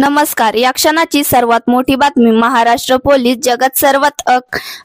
नमस्कार. या क्षणाची सर्वात मोठी बातमी. महाराष्ट्र पोलीस जगात सर्वात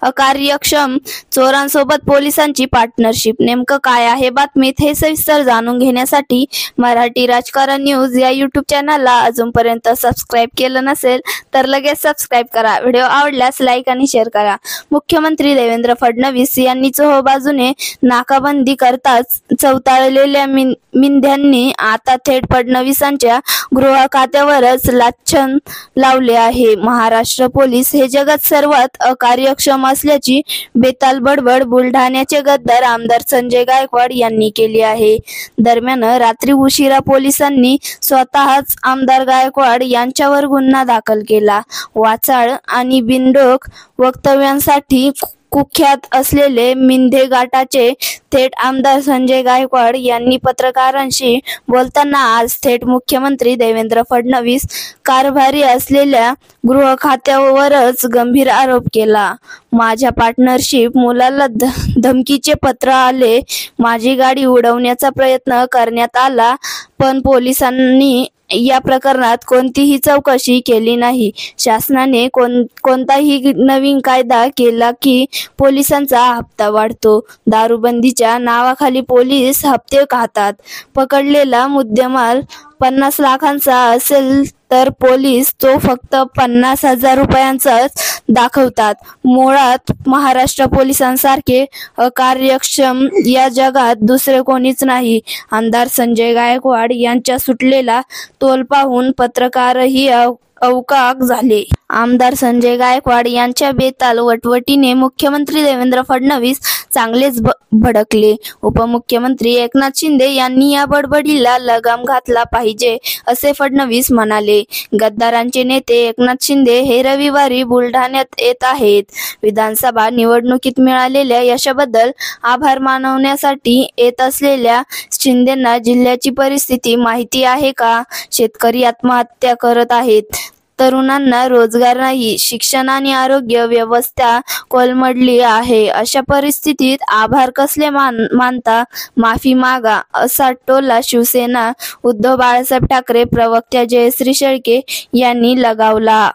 अकार्यक्षम चोरांसोबत पोलिसांची पार्टनरशिप. नेमकं काय आहे बातमीत हे सविस्तर जाणून घेण्यासाठी मराठी राजकारण न्यूज या यूट्यूब चॅनलला अजूनपर्यंत सबस्क्राईब केलं नसेल तर लगेच सबस्क्राईब करा. व्हिडिओ आवडल्यास लाईक आणि शेअर करा. मुख्यमंत्री देवेंद्र फडणवीस यांनी चोहोबाजूने नाकाबंदी करताच चवताळलेल्या मिंध्यांनी आता थेट फडणवीसांच्या गृह खात्यावरच लाच्छन लावले आहे. महाराष्ट्र पोलीस हे जगात सर्वात अकार्यक्षम असल्याची बेताल बडबड बुलढाण्याचे गद्दार आमदार संजय गायकवाड यांनी केली आहे. दरम्यान रात्री उशिरा पोलिसांनी स्वतःच आमदार गायकवाड यांच्यावर गुन्हा दाखल केला. वाचाळ आणि बिनडोक वक्तव्यांसाठी कुख्यात असलेले मिंधे गटाचे थेट आमदार संजय गायकवाड यांनी पत्रकारांशी बोलताना आज थेट मुख्यमंत्री देवेंद्र फडणवीस कारभारी असलेल्या गृह खात्यावरच गंभीर आरोप केला. माझ्या पार्टनरशिप मुलाला धमकीचे पत्र आले. माझी गाडी उडवण्याचा प्रयत्न करण्यात आला, पण पोलिसांनी या प्रकरणात कोणतीही चौकशी केली नाही. शासनाने कोणताही नवीन कायदा केला की पोलिसांचा हप्ता वाढतो. दारूबंदीच्या नावाखाली पोलीस हप्ते खातात. पकडलेला मुद्देमाल 50 लाखांचा असेल तर पोलीस तो फक्त 50,000 रुपयांचाच दाखवतात. मुळात महाराष्ट्र पोलिसांसारखे अकार्यक्षम या जगात दुसरे कोणीच नाही. आमदार संजय गायकवाड यांचा सुटलेला तोल पाहून पत्रकारही अवाक झाले. आमदार संजय गायकवाड यांच्या बेताल वटवटीने मुख्यमंत्री देवेंद्र फडणवीस चांगलेच भडकले. उपमुख्यमंत्री एकनाथ शिंदे यांनी या बडबडीला लगाम घातला पाहिजे असे फडणवीस म्हणाले. गद्दारांचे नेते एकनाथ शिंदे हे रविवारी बुलढाण्यात येत आहेत. विधानसभा निवडणुकीत मिळालेल्या यशाबद्दल आभार मानवण्यासाठी येत असलेल्या शिंदेंना जिल्ह्याची परिस्थिती माहिती आहे का? शेतकरी आत्महत्या करत आहेत. तरुणांना रोजगार नाही. शिक्षण आणि आरोग्य व्यवस्था कोलमडली आहे. अशा परिस्थितीत आभार कसले मानता? माफी मागा असा टोला शिवसेना उद्धव बाळासाहेब ठाकरे प्रवक्त्या जयश्री शेळके यांनी लगावला.